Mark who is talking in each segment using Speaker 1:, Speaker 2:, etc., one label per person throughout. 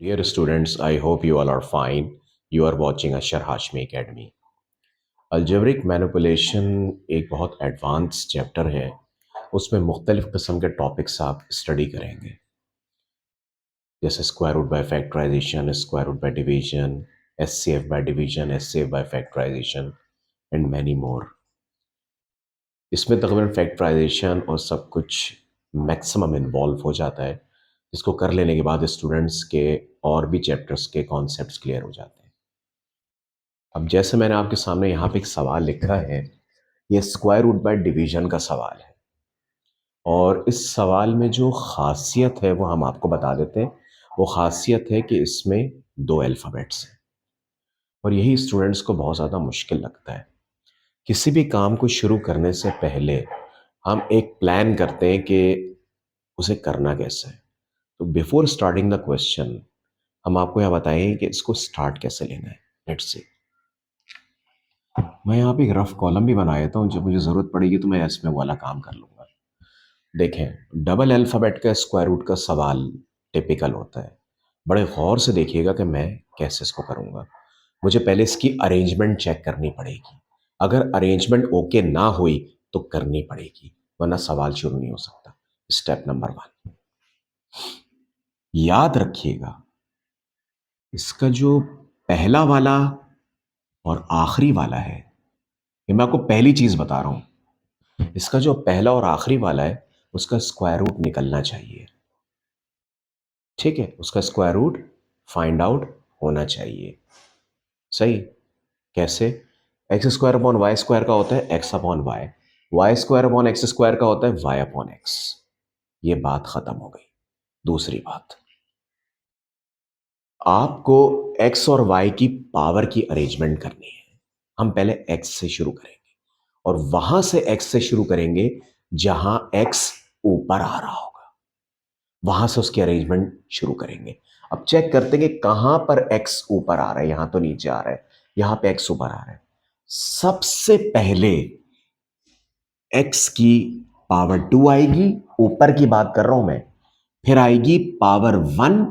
Speaker 1: Dear students, I hope you all are fine. You are watching Ashar Hashmi Academy. Algebraic manipulation एक बहुत advance chapter है। उसमें मुख्तलिफ किस्म के टॉपिक्स आप स्टडी करेंगे, जैसे square root by factorization, square root by division, HCF by division, HCF by factorization and many more. इसमें तकरीबन फैक्टराइजेशन और सब कुछ मैक्सिमम इन्वॉल्व हो जाता है, जिसको कर लेने के बाद स्टूडेंट्स के और भी चैप्टर्स के कॉन्सेप्ट्स क्लियर हो जाते हैं। अब जैसे मैंने आपके सामने यहाँ पे एक सवाल लिखा है, ये स्क्वायर रूट बाय डिवीजन का सवाल है। और इस सवाल में जो खासियत है वो हम आपको बता देते हैं। वो खासियत है कि इसमें दो अल्फ़ाबेट्स हैं, और यही स्टूडेंट्स को बहुत ज़्यादा मुश्किल लगता है। किसी भी काम को शुरू करने से पहले हम एक प्लान करते हैं कि उसे करना कैसे है। तो बिफोर स्टार्टिंग द क्वेश्चन हम आपको यह बताएं कि इसको स्टार्ट कैसे लेना है। लेट्स सी, मैं यहाँ पे एक रफ कॉलम भी बना देता हूँ, जब मुझे ज़रूरत पड़ेगी तो मैं इसमें वाला काम कर लूँगा। देखें, डबल अल्फ़ाबेट का स्क्वायर रूट का सवाल टिपिकल होता है। बड़े गौर से देखिएगा कि मैं कैसे इसको करूँगा। मुझे पहले इसकी अरेंजमेंट चेक करनी पड़ेगी। अगर अरेंजमेंट ओके ना हुई तो करनी पड़ेगी, वरना सवाल शुरू नहीं हो सकता। स्टेप नंबर 1, याद रखिएगा, इसका जो पहला वाला और आखिरी वाला है, ये मैं आपको पहली चीज़ बता रहा हूँ। इसका जो पहला और आखिरी वाला है उसका स्क्वायर रूट निकलना चाहिए। ठीक है, उसका स्क्वायर रूट फाइंड आउट होना चाहिए। सही? कैसे? X square upon y square का होता है x upon y, y square upon x square का होता है वाई अपॉन एक्स। ये बात खत्म हो गई। दूसरी बात, आपको एक्स और वाई की पावर की अरेंजमेंट करनी है। हम पहले एक्स से शुरू करेंगे और वहां से एक्स से शुरू करेंगे जहां एक्स ऊपर आ रहा होगा, वहां से उसकी अरेंजमेंट शुरू करेंगे। अब चेक करते हैं कि कहां पर एक्स ऊपर आ रहा है। यहां तो नीचे आ रहा है, यहां पे एक्स ऊपर आ रहा है। सबसे पहले एक्स की पावर 2 आएगी, ऊपर की बात कर रहा हूं मैं। फिर आएगी पावर 1।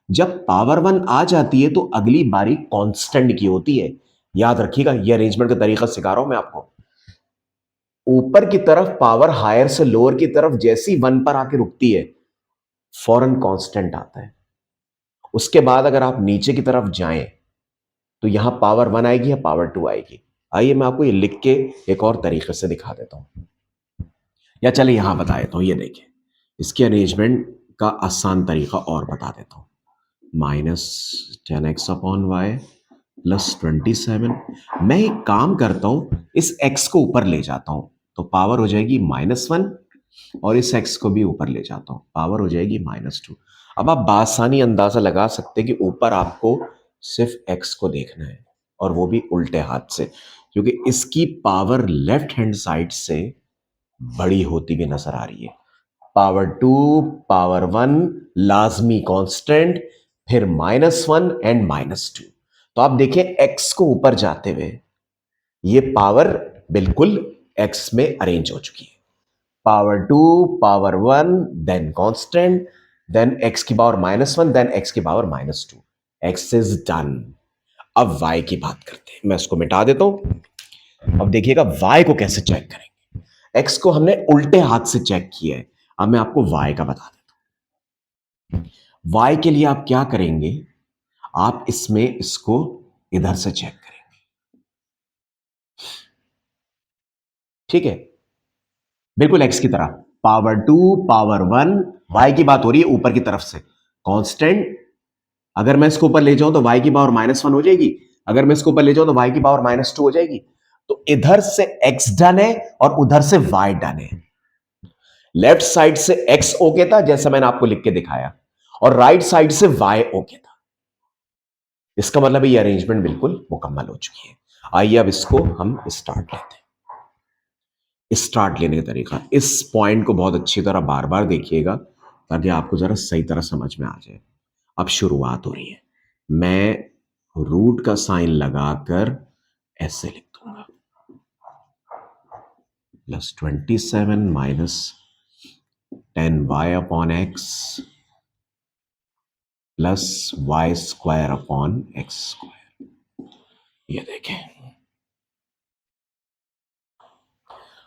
Speaker 1: जब पावर 1 आ जाती है तो अगली बारी कांस्टेंट की होती है। याद रखिएगा, ये अरेंजमेंट का तरीका सिखा रहा हूं मैं आपको। ऊपर की तरफ पावर हायर से लोअर की तरफ जैसी 1 पर आके रुकती है, फौरन कांस्टेंट आता है। उसके बाद अगर आप नीचे की तरफ जाएं तो यहां पावर 1 आएगी या पावर 2 आएगी। आइए मैं आपको ये लिख के एक और तरीके से दिखा देता हूं, या चलिए यहां बता देता हूं। ये देखिए, इसके अरेंजमेंट का आसान तरीका और बता देता हूं। -10x upon Y +27। मैं एक काम करता हूं, इस x को ऊपर ले जाता हूं तो पावर हो जाएगी -1, और इस x को भी ऊपर ले जाता हूं, पावर हो जाएगी -2। अब आप बासानी अंदाजा लगा सकते हैं कि ऊपर आपको सिर्फ x को देखना है, और वो भी उल्टे हाथ से, क्योंकि इसकी पावर लेफ्ट हैंड साइड से बड़ी होती हुई नजर आ रही है। पावर 2, पावर 1 लाजमी कांस्टेंट, फिर -1 एंड -2। तो आप देखिए x को ऊपर जाते हुए ये पावर बिल्कुल x में अरेंज हो चुकी है। Power 2, power 1, then constant, then x की पावर -1, देन x की पावर -2। x is done. अब y की बात करते हैं, मैं इसको मिटा देता हूं। अब देखिएगा y को कैसे चेक करेंगे। x को हमने उल्टे हाथ से चेक किया है, अब मैं आपको y का बता देता हूं। y के लिए आप क्या करेंगे, आप इसमें इसको इधर से चेक करेंगे। ठीक है, बिल्कुल x की तरह। पावर 2, पावर 1, y की बात हो रही है ऊपर की तरफ से कांस्टेंट। अगर मैं इसको ऊपर ले जाऊं तो y की पावर -1 हो जाएगी, अगर मैं इसको ऊपर ले जाऊं तो y की पावर -2 हो जाएगी। तो इधर से x डन है और उधर से y डन है। लेफ्ट साइड से x ओके था जैसा मैंने आपको लिख के दिखाया, और राइट साइड से y ओके था। इसका मतलब ये अरेंजमेंट बिल्कुल मुकम्मल हो चुकी है। आइए अब इसको हम स्टार्ट लेते हैं। स्टार्ट लेने का तरीका, इस पॉइंट को बहुत अच्छी तरह बार बार देखिएगा ताकि आपको जरा सही तरह समझ में आ जाए। अब शुरुआत हो रही है, मैं रूट का साइन लगाकर ऐसे लिख दूंगा, +27 -10y upon x plus y square upon x square. ये देखें,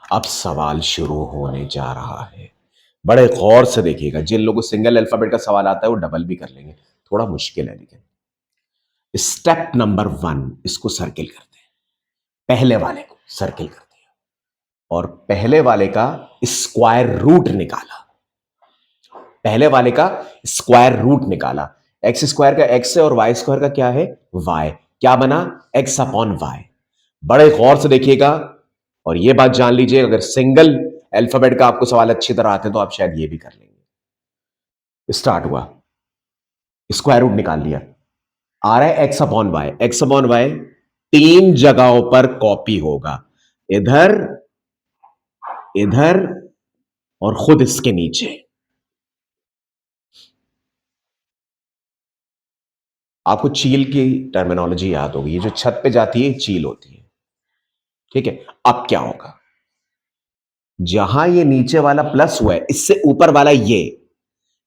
Speaker 1: अब सवाल शुरू होने जा रहा है। बड़े गौर से देखिएगा, जिन लोगों को सिंगल अल्फाबेट का सवाल आता है वो डबल भी कर लेंगे, थोड़ा मुश्किल है लेकिन। स्टेप नंबर 1, इसको सर्किल करते हैं, पहले वाले को सर्किल करते हैं और पहले वाले का स्क्वायर रूट निकाला। पहले वाले का स्क्वायर रूट निकाला। एक्स स्क्वायर का एक्स है और वाई स्क्वायर का क्या है, वाई। क्या बना, एक्स अपॉन वाई। बड़े गौर से देखिएगा और यह बात जान लीजिए, अगर सिंगल अल्फाबेट का आपको सवाल अच्छी तरह आते तो आप शायद ये भी कर लेंगे। स्टार्ट हुआ, स्क्वायर रूट निकाल लिया, आ रहा है x upon y. X upon y 3 जगहों पर कॉपी होगा, इधर, इधर और खुद इसके नीचे। आपको चील की टर्मिनोलॉजी याद होगी, ये जो छत पे जाती है चील होती है, ठीक है। अब क्या होगा, जहां ये नीचे वाला प्लस हुआ है, इससे ऊपर वाला ये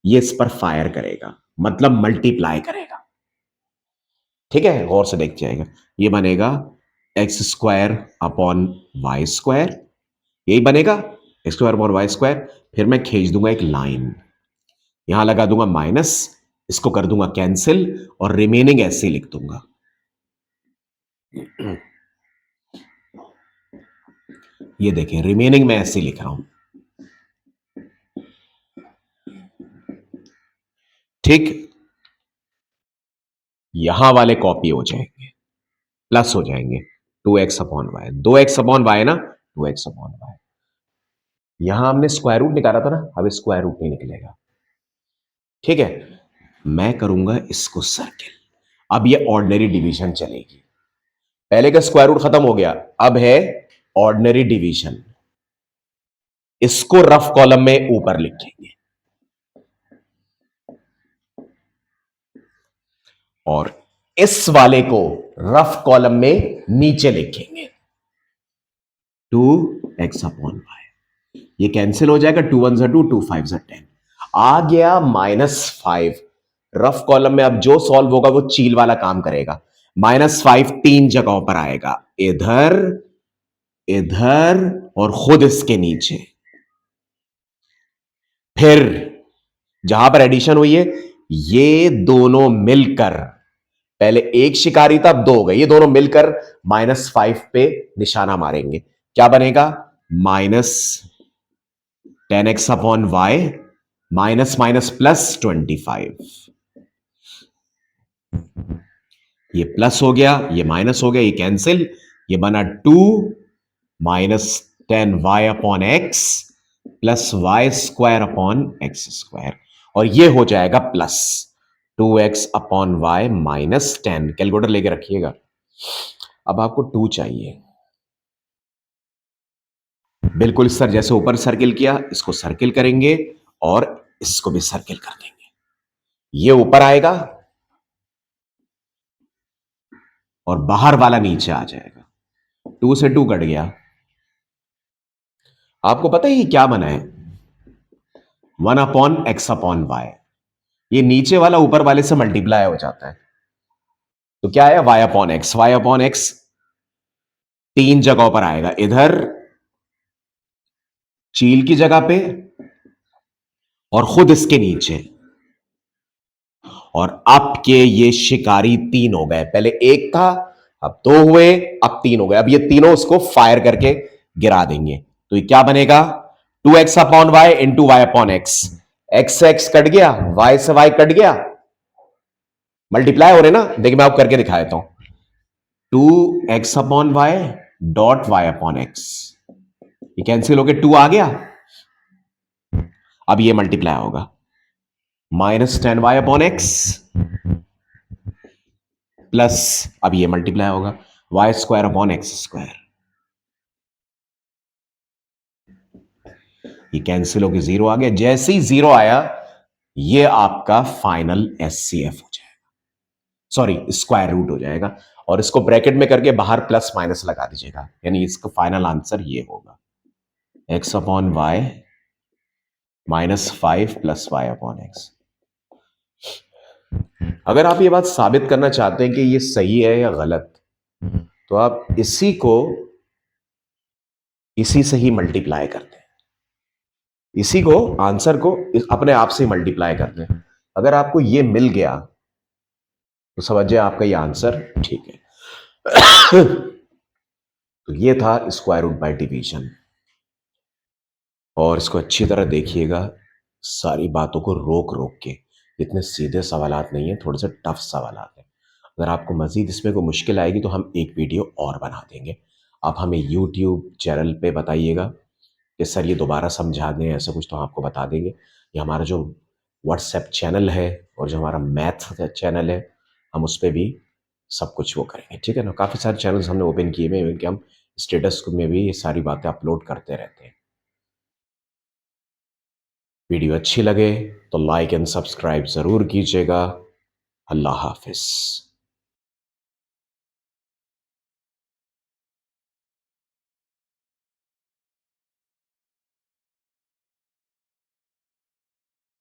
Speaker 1: इस पर फायर करेगा, मतलब मल्टीप्लाई करेगा, ठीक है। गौर से देख जाएगा, ये बनेगा x square upon y square, यही बनेगा x square upon y square. फिर मैं खींच दूंगा एक लाइन, यहां लगा दूंगा माइनस, इसको कर दूंगा कैंसिल और रिमेनिंग ऐसे ही लिख दूंगा। ये देखें, रिमेनिंग मैं ऐसे ही लिख रहा हूं, ठीक। यहां वाले कॉपी हो जाएंगे, प्लस हो जाएंगे, 2x upon Y, 2x upon Y ना, 2x अपॉन वाई। यहां हमने स्क्वायर रूट निकाला था ना, अब स्क्वायर रूट नहीं निकलेगा, ठीक है। मैं करूंगा इसको सर्किल। अब ये ऑर्डिनरी डिवीजन चलेगी, पहले का स्क्वायर रूट खत्म हो गया, अब है ऑर्डिनरी डिवीजन। इसको रफ कॉलम में ऊपर लिखेंगे और इस वाले को रफ कॉलम में नीचे लिखेंगे, 2x अपॉन वाई। ये कैंसिल हो जाएगा, 2 1 2, 2 5 10, आ गया -5। रफ कॉलम में अब जो सॉल्व होगा वो चील वाला काम करेगा। -5 3 जगहों पर आएगा, इधर, इधर और खुद इसके नीचे। फिर जहां पर एडिशन हुई है, ये दोनों मिलकर, पहले एक शिकारी था अब दो हो गए, ये दोनों मिलकर -5 पे निशाना मारेंगे। क्या बनेगा, -10x upon y, minus minus plus 25। ये प्लस हो गया, ये माइनस हो गया, ये कैंसिल, ये बना 2 -10y upon x plus y square upon x square, और ये हो जाएगा plus 2x upon Y -10। Calculator लेके रखिएगा। अब आपको 2 चाहिए, बिल्कुल इस सर जैसे ऊपर सर्किल किया, इसको सर्किल करेंगे और इसको भी सर्किल कर देंगे। ये ऊपर आएगा और बाहर वाला नीचे आ जाएगा, 2 से 2 कट गया। आपको पता है ये क्या बना है, 1 अपॉन एक्स अपॉन वाई। ये नीचे वाला ऊपर वाले से मल्टीप्लाई हो जाता है, तो क्या है, y upon x. Y upon x 3 जगहों पर आएगा, इधर चील की जगह पे और खुद इसके नीचे। और अब के ये शिकारी 3 हो गए, पहले एक था, अब 2 हुए, अब 3 हो गए। अब ये तीनों उसको फायर करके गिरा देंगे, तो ये क्या बनेगा, 2x upon y into y upon x. X से एक्स कट गया, वाई से वाई कट गया, मल्टीप्लाई हो रहे ना, देखिए मैं आपको करके दिखा देता हूं। 2x upon y dot y upon x, ये कैंसिल होके 2 आ गया, अब ये मल्टीप्लाई होगा, -10y अपॉन एक्स प्लस, अब ये मल्टीप्लाई होगा, y square upon x square. ये कैंसिल होकर 0 आ गया, जैसे ही 0 आया ये आपका फाइनल एचसीएफ हो जाएगा, सॉरी स्क्वायर रूट हो जाएगा। और इसको ब्रैकेट में करके बाहर प्लस माइनस लगा दीजिएगा, यानी इसका फाइनल आंसर ये होगा, x upon y -5 plus y upon x. अगर आप ये बात साबित करना चाहते हैं कि ये सही है या गलत, तो आप इसी से ही मल्टीप्लाई करते हैं, इसी को, आंसर को अपने आप से मल्टीप्लाई करते हैं। अगर आपको ये मिल गया तो समझिए आपका ये आंसर ठीक है। तो ये था स्क्वायर रूट बाय डिवीजन, और इसको अच्छी तरह देखिएगा, सारी बातों को रोक रोक के। इतने सीधे सवालात नहीं है, थोड़े से टफ सवालात हैं। अगर आपको मजीद इसमें कोई मुश्किल आएगी तो हम एक वीडियो और बना देंगे। आप हमें यूट्यूब चैनल पे बताइएगा कि सर ये दोबारा समझा दें, ऐसा कुछ तो हम आपको बता देंगे। ये हमारा जो व्हाट्सएप चैनल है और जो हमारा मैथ चैनल है, हम उस पर भी सब कुछ वो करेंगे, ठीक है ना। काफ़ी सारे चैनल्स हमने ओपन किए हुए हैं कि हम स्टेटस में भी ये सारी बातें अपलोड करते रहते हैं। वीडियो अच्छी लगे तो लाइक एंड सब्सक्राइब ज़रूर कीजिएगा। अल्लाह हाफिज़।